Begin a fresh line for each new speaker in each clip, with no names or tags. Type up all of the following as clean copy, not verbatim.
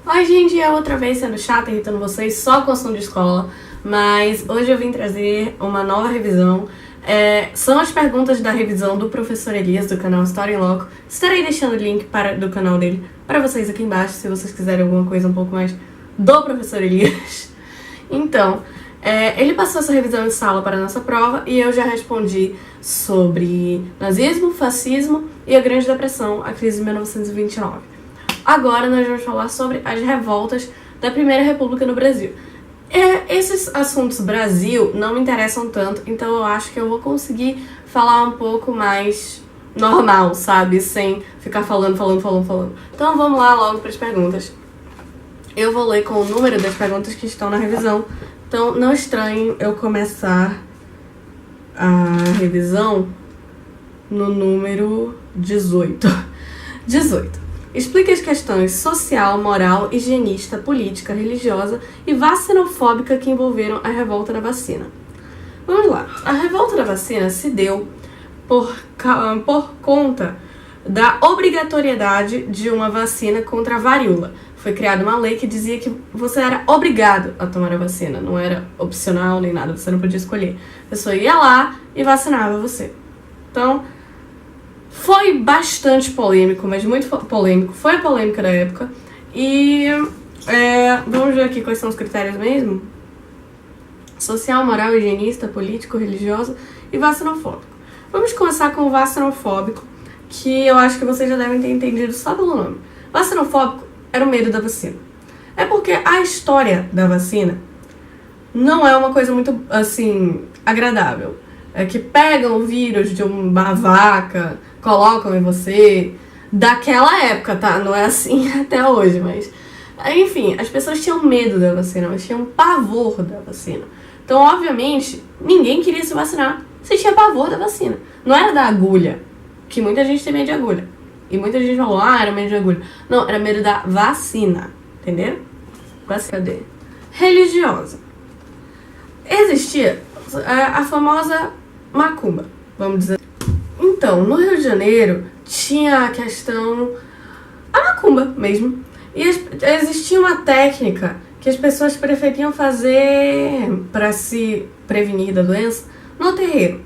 Oi, gente, eu outra vez sendo chata, irritando vocês só com assunto de escola, mas hoje eu vim trazer uma nova revisão. São as perguntas da revisão do professor Elias, do canal História em Loco. Estarei deixando o link do canal dele para vocês aqui embaixo, se vocês quiserem alguma coisa um pouco mais do professor Elias. Então, ele passou essa revisão em sala para a nossa prova e eu já respondi sobre nazismo, fascismo e a Grande Depressão, a crise de 1929. Agora nós vamos falar sobre as revoltas da Primeira República no Brasil. Esses assuntos Brasil não me interessam tanto, então eu acho que eu vou conseguir falar um pouco mais normal, sabe? Sem ficar falando. Então vamos lá logo para as perguntas. Eu vou ler com o número das perguntas que estão na revisão, então não estranhem eu começar a revisão no número 18. 18. Explica as questões social, moral, higienista, política, religiosa e vacinofóbica que envolveram a revolta da vacina. Vamos lá. A revolta da vacina se deu por conta da obrigatoriedade de uma vacina contra a varíola. Foi criada uma lei que dizia que você era obrigado a tomar a vacina, não era opcional nem nada, você não podia escolher. A pessoa ia lá e vacinava você. Então, foi bastante polêmico, mas muito polêmico. Foi a polêmica da época. E vamos ver aqui quais são os critérios mesmo. Social, moral, higienista, político, religioso e vacinofóbico. Vamos começar com o vacinofóbico, que eu acho que vocês já devem ter entendido só pelo nome. Vacinofóbico era o medo da vacina. É porque a história da vacina não é uma coisa muito, assim, agradável. É que pegam o vírus de uma vaca, colocam em você, daquela época, tá? Não é assim até hoje, mas... Enfim, as pessoas tinham medo da vacina, elas tinham pavor da vacina. Então, obviamente, ninguém queria se vacinar se tinha pavor da vacina. Não era da agulha, que muita gente tem medo de agulha. E muita gente falou, era medo de agulha. Não, era medo da vacina, entendeu? Cadê? Religiosa. Existia a famosa macumba, vamos dizer. Então, no Rio de Janeiro, tinha a questão... a macumba mesmo. E existia uma técnica que as pessoas preferiam fazer para se prevenir da doença no terreiro.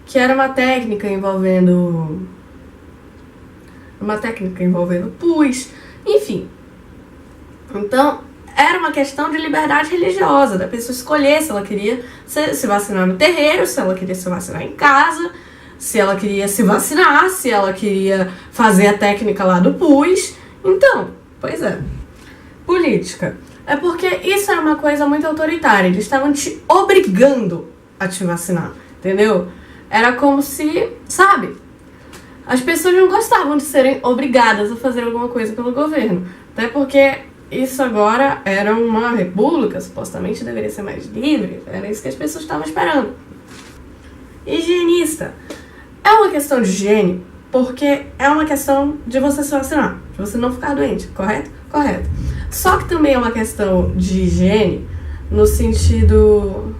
Que era uma técnica envolvendo pus, enfim. Então, era uma questão de liberdade religiosa, da pessoa escolher se ela queria se vacinar no terreiro, se ela queria se vacinar em casa, se ela queria se vacinar, se ela queria fazer a técnica lá do pus. Então, pois é. Política. É porque isso era uma coisa muito autoritária, eles estavam te obrigando a te vacinar, entendeu? Era como se, sabe, as pessoas não gostavam de serem obrigadas a fazer alguma coisa pelo governo, até porque isso agora era uma república, supostamente deveria ser mais livre, era isso que as pessoas estavam esperando. Higienista. É uma questão de higiene, porque é uma questão de você se vacinar, de você não ficar doente, correto? Correto. Só que também é uma questão de higiene, no sentido...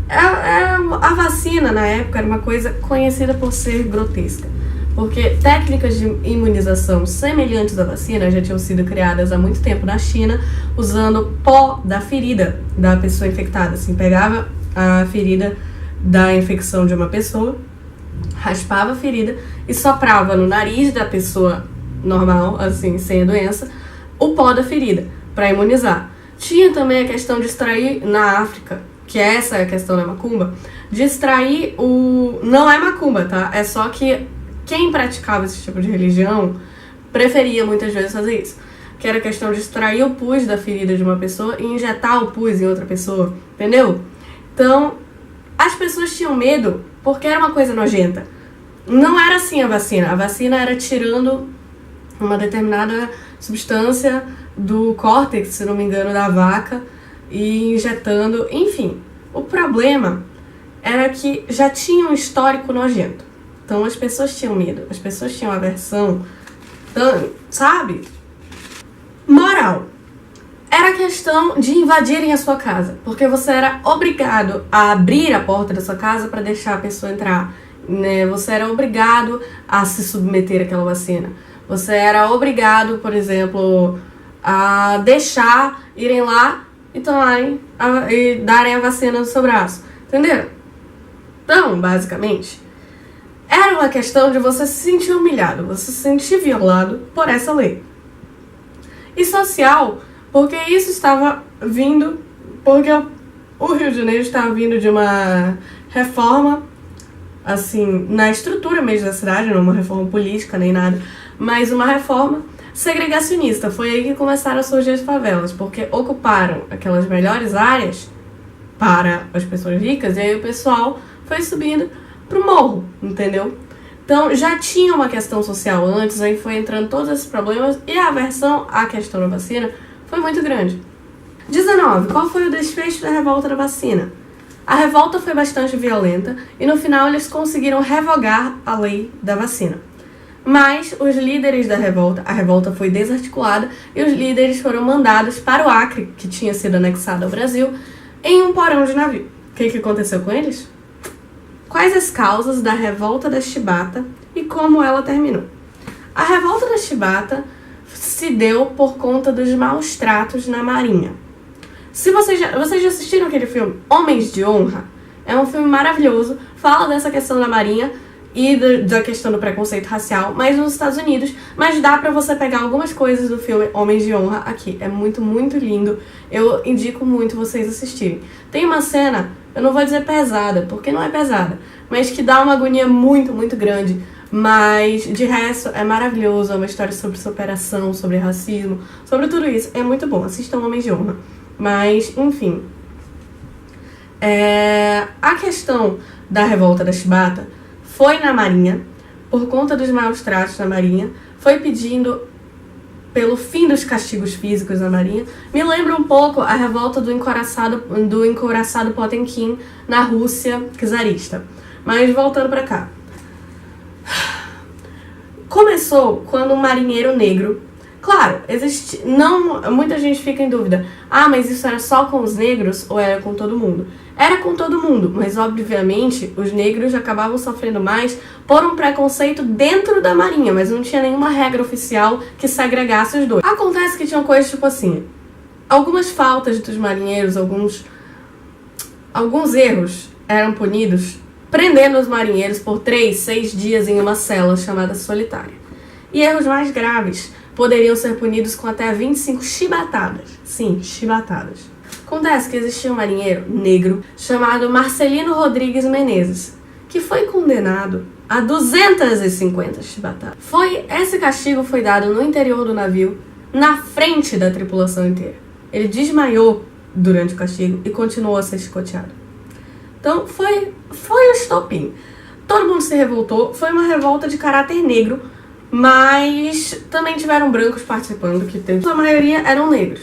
A vacina, na época, era uma coisa conhecida por ser grotesca. Porque técnicas de imunização semelhantes à vacina já tinham sido criadas há muito tempo na China, usando pó da ferida da pessoa infectada. Assim, pegava a ferida da infecção de uma pessoa, raspava a ferida e soprava no nariz da pessoa normal, assim, sem a doença, o pó da ferida, para imunizar. Tinha também a questão de extrair na África, que essa é a questão da macumba, de extrair o... Não é macumba, tá? É só que quem praticava esse tipo de religião preferia muitas vezes fazer isso. Que era a questão de extrair o pus da ferida de uma pessoa e injetar o pus em outra pessoa, entendeu? Então, as pessoas tinham medo porque era uma coisa nojenta. Não era assim a vacina. A vacina era tirando uma determinada substância do córtex, se não me engano, da vaca e injetando, enfim. O problema era que já tinha um histórico nojento. Então as pessoas tinham medo, as pessoas tinham aversão, sabe? Moral. Era questão de invadirem a sua casa, porque você era obrigado a abrir a porta da sua casa para deixar a pessoa entrar, né? Você era obrigado a se submeter àquela vacina. Você era obrigado, por exemplo, a deixar irem lá e tomarem e darem a vacina no seu braço. Entenderam? Então, basicamente, era uma questão de você se sentir humilhado, você se sentir violado por essa lei. E social, porque isso estava vindo, porque o Rio de Janeiro estava vindo de uma reforma, assim, na estrutura mesmo da cidade, não uma reforma política nem nada, mas uma reforma segregacionista. Foi aí que começaram a surgir as favelas, porque ocuparam aquelas melhores áreas para as pessoas ricas, e aí o pessoal foi subindo pro morro, entendeu? Então já tinha uma questão social antes, aí foi entrando todos esses problemas, e a aversão à questão da vacina foi muito grande. 19. Qual foi o desfecho da revolta da vacina? A revolta foi bastante violenta, e no final eles conseguiram revogar a lei da vacina. Mas os líderes da revolta, a revolta foi desarticulada, e os líderes foram mandados para o Acre, que tinha sido anexado ao Brasil, em um porão de navio. O que aconteceu com eles? Quais as causas da revolta da Chibata e como ela terminou? A revolta da Chibata se deu por conta dos maus tratos na Marinha. Se vocês já assistiram aquele filme Homens de Honra, é um filme maravilhoso, fala dessa questão da Marinha e da questão do preconceito racial, mas nos Estados Unidos, mas dá pra você pegar algumas coisas do filme Homens de Honra aqui. É muito, muito lindo. Eu indico muito vocês assistirem. Tem uma cena, eu não vou dizer pesada, porque não é pesada, mas que dá uma agonia muito, muito grande. Mas, de resto, é maravilhoso. É uma história sobre superação, sobre racismo, sobre tudo isso. É muito bom. Assistam Homens de Honra. Mas, enfim. A questão da revolta da Chibata foi na Marinha, por conta dos maus tratos na Marinha, foi pedindo pelo fim dos castigos físicos na Marinha. Me lembra um pouco a revolta do encouraçado Potemkin na Rússia czarista. Mas voltando pra cá. Começou quando um marinheiro negro... Claro, muita gente fica em dúvida. Ah, mas isso era só com os negros ou era com todo mundo? Era com todo mundo, mas obviamente os negros acabavam sofrendo mais por um preconceito dentro da Marinha, mas não tinha nenhuma regra oficial que segregasse os dois. Acontece que tinham coisas tipo assim, algumas faltas dos marinheiros, alguns erros eram punidos prendendo os marinheiros por 3, 6 dias em uma cela chamada solitária. E erros mais graves poderiam ser punidos com até 25 chibatadas. Sim, chibatadas. Acontece que existia um marinheiro negro chamado Marcelino Rodrigues Menezes, que foi condenado a 250 chibatadas. Esse castigo foi dado no interior do navio, na frente da tripulação inteira. Ele desmaiou durante o castigo e continuou a ser chicoteado. Então foi o estopim. Todo mundo se revoltou, foi uma revolta de caráter negro, mas também tiveram brancos participando, a maioria eram negros.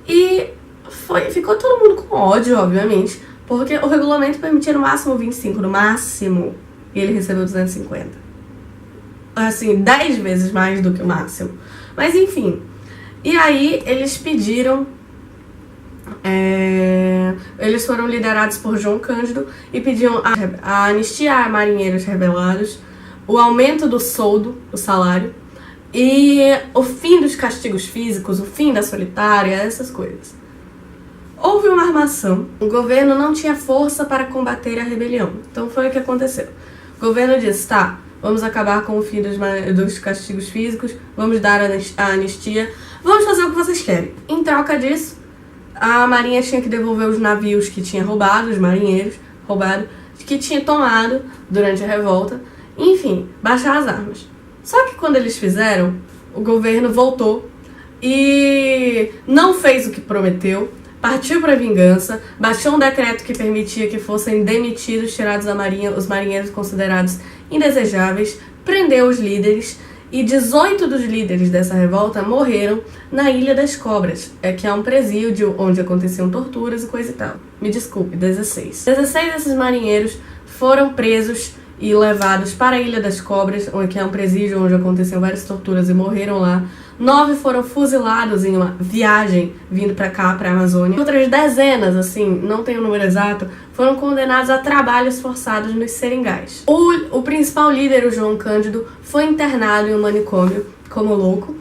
E ficou todo mundo com ódio, obviamente, porque o regulamento permitia no máximo 25, no máximo, e ele recebeu 250. Assim, 10 vezes mais do que o máximo. Mas enfim, e aí eles pediram... eles foram liderados por João Cândido e pediam a anistia a marinheiros rebelados, o aumento do soldo, o salário, e o fim dos castigos físicos, o fim da solitária, essas coisas. Houve uma armação, o governo não tinha força para combater a rebelião, então foi o que aconteceu. O governo disse, tá, vamos acabar com o fim dos castigos físicos, vamos dar a anistia, vamos fazer o que vocês querem. Em troca disso, a marinha tinha que devolver os navios que tinha roubado, os marinheiros roubados, que tinha tomado durante a revolta, enfim, baixar as armas. Só que quando eles fizeram, o governo voltou e não fez o que prometeu, partiu para a vingança, baixou um decreto que permitia que fossem demitidos, tirados da marinha, os marinheiros considerados indesejáveis, prendeu os líderes, e 18 dos líderes dessa revolta morreram na Ilha das Cobras, que é um presídio onde aconteciam torturas e coisa e tal. Me desculpe, 16. 16 desses marinheiros foram presos e levados para a Ilha das Cobras, que é um presídio onde aconteciam várias torturas e morreram lá. 9 foram fuzilados em uma viagem vindo pra cá, pra Amazônia. Outras dezenas, assim, não tenho o número exato, foram condenados a trabalhos forçados nos seringais. O principal líder, o João Cândido, foi internado em um manicômio como louco.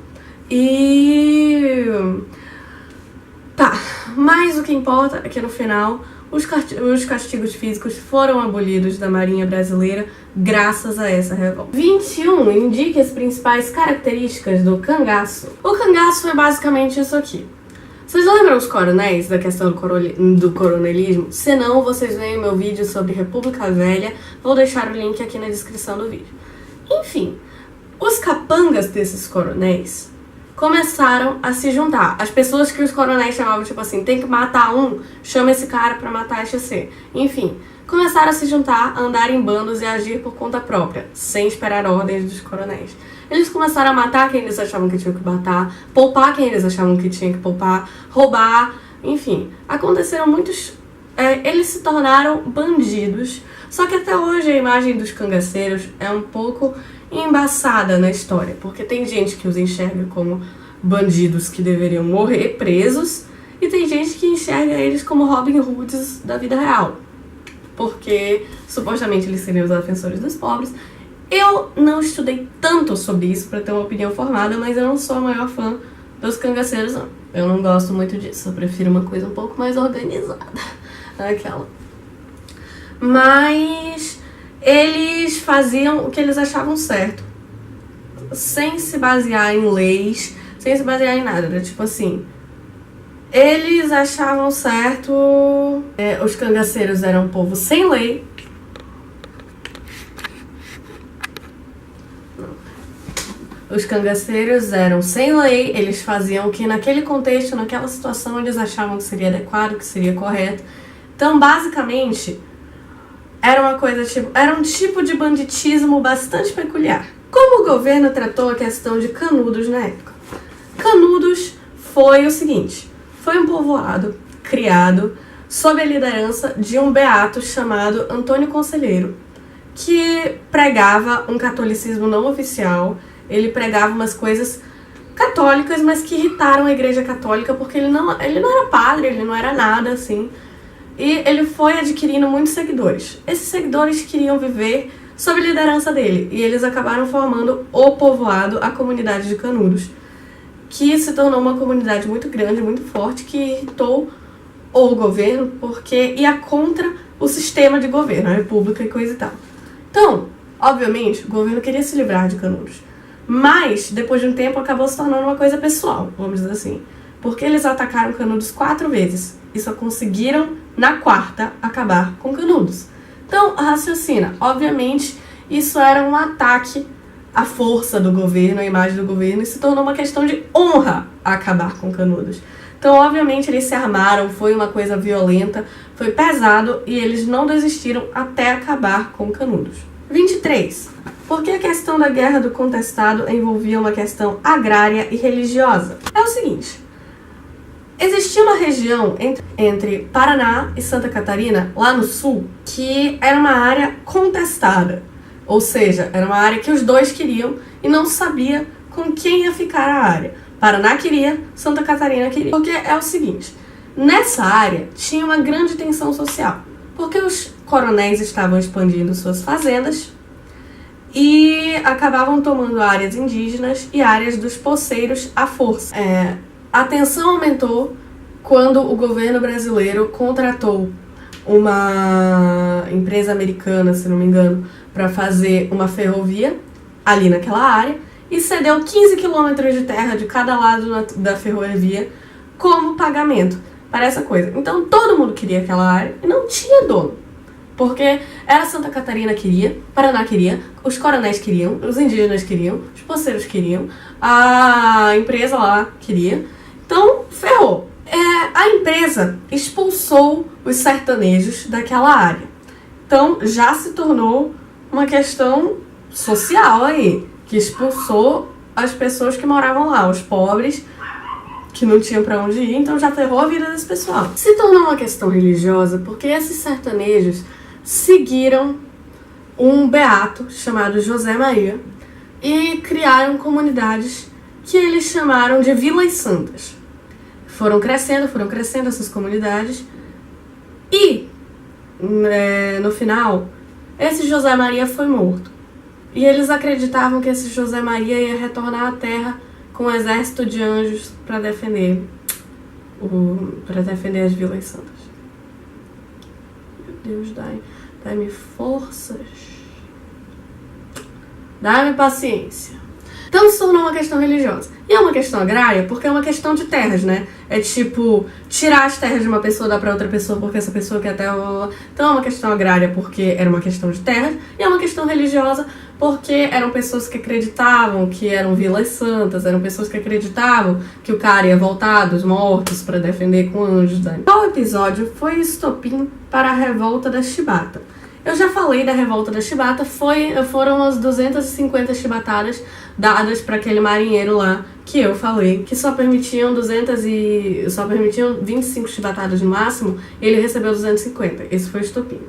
E tá, mas o que importa é que no final os castigos físicos foram abolidos da Marinha Brasileira graças a essa revolta. 21 indica as principais características do cangaço. O cangaço é basicamente isso aqui. Vocês lembram os coronéis da questão do coronelismo? Se não, vocês veem meu vídeo sobre República Velha, vou deixar o link aqui na descrição do vídeo. Enfim, os capangas desses coronéis começaram a se juntar. As pessoas que os coronéis chamavam, tipo assim, tem que matar um, chama esse cara pra matar este ser. Enfim, começaram a se juntar, a andar em bandos e a agir por conta própria, sem esperar ordens dos coronéis. Eles começaram a matar quem eles achavam que tinham que matar, poupar quem eles achavam que tinha que poupar, roubar, enfim. Aconteceram muitos... eles se tornaram bandidos. Só que até hoje a imagem dos cangaceiros é um pouco embaçada na história, porque tem gente que os enxerga como bandidos que deveriam morrer presos e tem gente que enxerga eles como Robin Hoods da vida real, porque supostamente eles seriam os defensores dos pobres. Eu não estudei tanto sobre isso para ter uma opinião formada, mas eu não sou a maior fã dos cangaceiros, não. Eu não gosto muito disso, eu prefiro uma coisa um pouco mais organizada. Aquela. Mas eles faziam o que eles achavam certo, sem se basear em leis, sem se basear em nada. Era tipo assim, eles achavam certo, os cangaceiros eram um povo sem lei. Os cangaceiros eram sem lei, eles faziam o que naquele contexto, naquela situação, eles achavam que seria adequado, que seria correto. Então, basicamente, era uma coisa tipo, era um tipo de banditismo bastante peculiar. Como o governo tratou a questão de Canudos na época? Canudos foi o seguinte, foi um povoado criado sob a liderança de um beato chamado Antônio Conselheiro, que pregava um catolicismo não oficial. Ele pregava umas coisas católicas, mas que irritaram a igreja católica, porque ele não era padre, ele não era nada, assim. E ele foi adquirindo muitos seguidores. Esses seguidores queriam viver sob a liderança dele, e eles acabaram formando o povoado, a comunidade de Canudos, que se tornou uma comunidade muito grande, muito forte, que irritou o governo, porque ia contra o sistema de governo, a república e coisa e tal. Então, obviamente, o governo queria se livrar de Canudos. Mas, depois de um tempo, acabou se tornando uma coisa pessoal, vamos dizer assim. Porque eles atacaram Canudos 4 vezes e só conseguiram, na quarta, acabar com Canudos. Então, raciocina. Obviamente, isso era um ataque à força do governo, à imagem do governo, e se tornou uma questão de honra acabar com Canudos. Então, obviamente, eles se armaram, foi uma coisa violenta, foi pesado, e eles não desistiram até acabar com Canudos. 23. Por que a questão da Guerra do Contestado envolvia uma questão agrária e religiosa? É o seguinte, existia uma região entre Paraná e Santa Catarina, lá no sul, que era uma área contestada. Ou seja, era uma área que os dois queriam e não sabia com quem ia ficar a área. Paraná queria, Santa Catarina queria. Porque é o seguinte, nessa área tinha uma grande tensão social, porque os coronéis estavam expandindo suas fazendas e acabavam tomando áreas indígenas e áreas dos poceiros à força. A tensão aumentou quando o governo brasileiro contratou uma empresa americana, se não me engano, para fazer uma ferrovia ali naquela área e cedeu 15 quilômetros de terra de cada lado da ferrovia como pagamento para essa coisa. Então todo mundo queria aquela área e não tinha dono. Porque era Santa Catarina queria, Paraná queria, os coronéis queriam, os indígenas queriam, os poceiros queriam, a empresa lá queria. Então, ferrou. A empresa expulsou os sertanejos daquela área. Então, já se tornou uma questão social aí, que expulsou as pessoas que moravam lá, os pobres, que não tinham pra onde ir, então já ferrou a vida desse pessoal. Se tornou uma questão religiosa porque esses sertanejos seguiram um beato chamado José Maria e criaram comunidades que eles chamaram de Vilas Santas. Foram crescendo essas comunidades e, no final, esse José Maria foi morto. E eles acreditavam que esse José Maria ia retornar à Terra com um exército de anjos para defender as vilas santas. Meu Deus, dai-me forças. Dá-me paciência. Então se tornou uma questão religiosa. E é uma questão agrária porque é uma questão de terras, né? É tipo, tirar as terras de uma pessoa e dar pra outra pessoa porque essa pessoa quer terra. Então é uma questão agrária porque era uma questão de terras. E é uma questão religiosa porque eram pessoas que acreditavam que eram vilas santas, eram pessoas que acreditavam que o cara ia voltar dos mortos pra defender com anjos. Né? Qual episódio foi o estopim para a revolta da Chibata? Eu já falei da revolta da Chibata, foram as 250 chibatadas dadas para aquele marinheiro lá que eu falei, que só permitiam 25 chibatadas no máximo, e ele recebeu 250. Esse foi o estopim.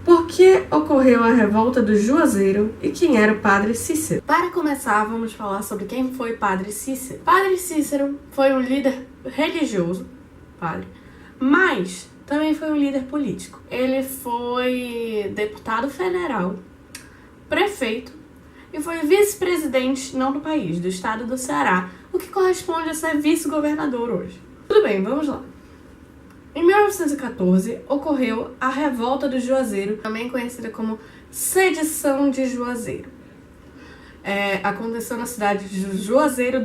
Por que ocorreu a revolta do Juazeiro e quem era o Padre Cícero? Para começar, vamos falar sobre quem foi Padre Cícero. Padre Cícero foi um líder religioso, padre, mas também foi um líder político. Ele foi deputado federal, prefeito e foi vice-presidente, não do país, do estado do Ceará, o que corresponde a ser vice-governador hoje. Tudo bem, vamos lá. Em 1914, ocorreu a Revolta do Juazeiro, também conhecida como Sedição de Juazeiro. Aconteceu na cidade de Juazeiro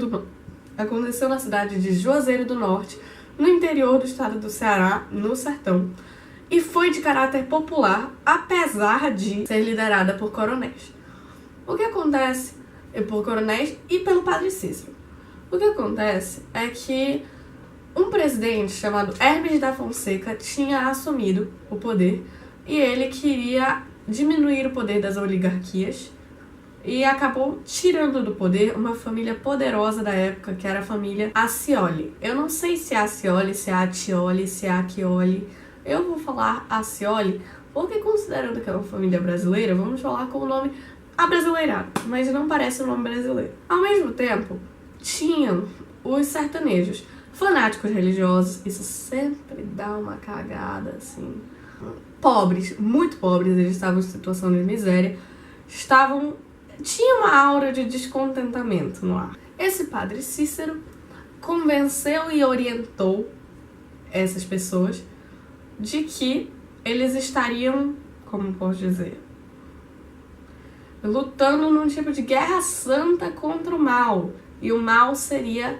do Norte, no interior do estado do Ceará, no sertão, e foi de caráter popular, apesar de ser liderada por coronéis. O que acontece por coronéis e pelo Padre Cícero? O que acontece é que um presidente chamado Hermes da Fonseca tinha assumido o poder e ele queria diminuir o poder das oligarquias e acabou tirando do poder uma família poderosa da época, que era a família Accioli. Eu não sei se é Accioli, se é Accioli, se é Acchioli. Eu vou falar Accioli porque, considerando que é uma família brasileira, vamos falar com o nome abrasileirado, mas não parece um nome brasileiro. Ao mesmo tempo, tinham os sertanejos, fanáticos religiosos, isso sempre dá uma cagada, assim. Pobres, muito pobres, eles estavam em situação de miséria, tinha uma aura de descontentamento no ar. Esse Padre Cícero convenceu e orientou essas pessoas de que eles estariam, como posso dizer, lutando num tipo de guerra santa contra o mal. E o mal seria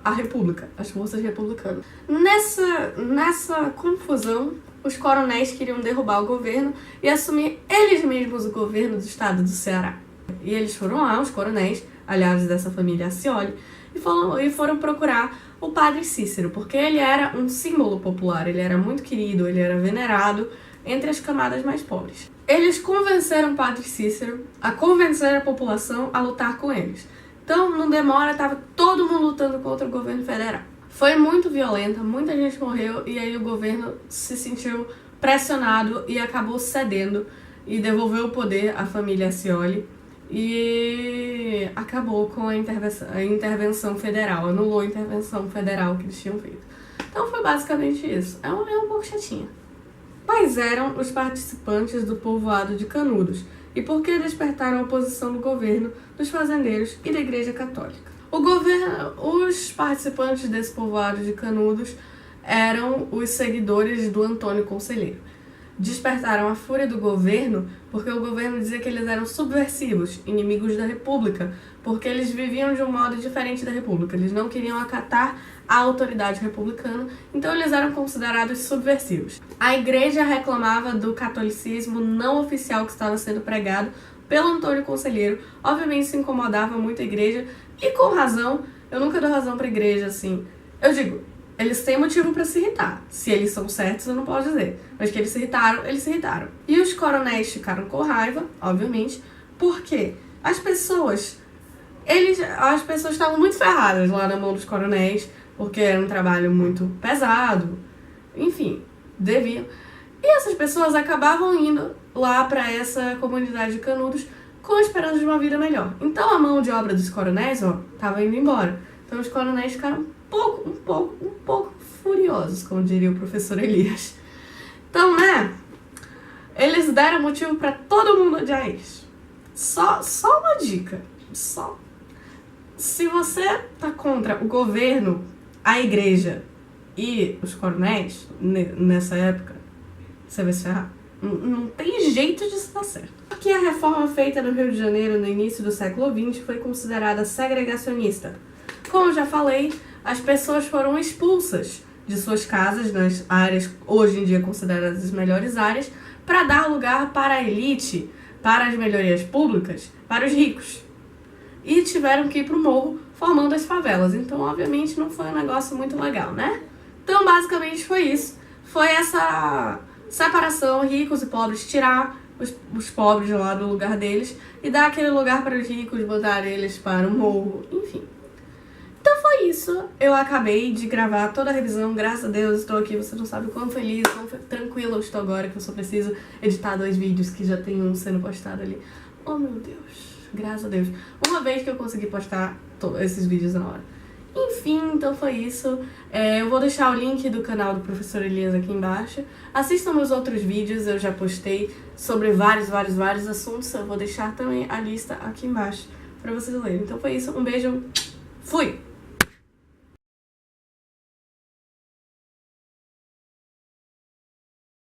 a República, as forças republicanas. Nessa confusão, os coronéis queriam derrubar o governo e assumir eles mesmos o governo do estado do Ceará. E eles foram lá, os coronéis, aliados dessa família Accioli, e foram procurar o Padre Cícero, porque ele era um símbolo popular, ele era muito querido, ele era venerado entre as camadas mais pobres. Eles convenceram o Padre Cícero a convencer a população a lutar com eles. Então, não demora, estava todo mundo lutando contra o governo federal. Foi muito violenta, muita gente morreu e aí o governo se sentiu pressionado e acabou cedendo e devolveu o poder à família Accioli e acabou com a intervenção federal, anulou a intervenção federal que eles tinham feito. Então foi basicamente isso. É um pouco chatinha. Quais eram os participantes do povoado de Canudos e por que despertaram a oposição do governo, dos fazendeiros e da Igreja Católica? Os participantes desse povoado de Canudos eram os seguidores do Antônio Conselheiro. Despertaram a fúria do governo porque o governo dizia que eles eram subversivos, inimigos da República, porque eles viviam de um modo diferente da República. Eles não queriam acatar a autoridade republicana, então eles eram considerados subversivos. A igreja reclamava do catolicismo não oficial que estava sendo pregado pelo Antônio Conselheiro. Obviamente se incomodava muito a igreja, e com razão. Eu nunca dou razão pra igreja, assim. Eu digo, eles têm motivo pra se irritar. Se eles são certos, eu não posso dizer. Mas que eles se irritaram, eles se irritaram. E os coronéis ficaram com raiva, obviamente, porque as pessoas estavam muito ferradas lá na mão dos coronéis, porque era um trabalho muito pesado, enfim, deviam. E essas pessoas acabavam indo lá para essa comunidade de Canudos com a esperança de uma vida melhor. Então a mão de obra dos coronéis, tava indo embora. Então os coronéis ficaram um pouco furiosos, como diria o professor Elias. Então, eles deram motivo para todo mundo odiar eles. Só uma dica. Se você tá contra o governo, a igreja e os coronéis nessa época, você vai se ferrar. Não tem jeito disso dar certo. Porque a reforma feita no Rio de Janeiro no início do século XX foi considerada segregacionista. Como eu já falei, as pessoas foram expulsas de suas casas nas áreas hoje em dia consideradas as melhores áreas para dar lugar para a elite, para as melhorias públicas, para os ricos. E tiveram que ir pro morro formando as favelas. Então, obviamente, não foi um negócio muito legal, né? Então, basicamente, foi isso. Foi essa separação, ricos e pobres, tirar os pobres lá do lugar deles e dar aquele lugar para os ricos, botar eles para o morro, enfim. Então foi isso. Eu acabei de gravar toda a revisão, graças a Deus estou aqui. Você não sabe o quão feliz, quão tranquila eu estou agora, que eu só preciso editar 2 vídeos que já tem um sendo postado ali. Oh, meu Deus. Graças a Deus. Uma vez que eu consegui postar esses vídeos na hora. Enfim, então foi isso. Eu vou deixar o link do canal do Professor Elias aqui embaixo. Assistam meus outros vídeos, eu já postei sobre vários assuntos. Eu vou deixar também a lista aqui embaixo pra vocês lerem. Então foi isso, um beijo, fui!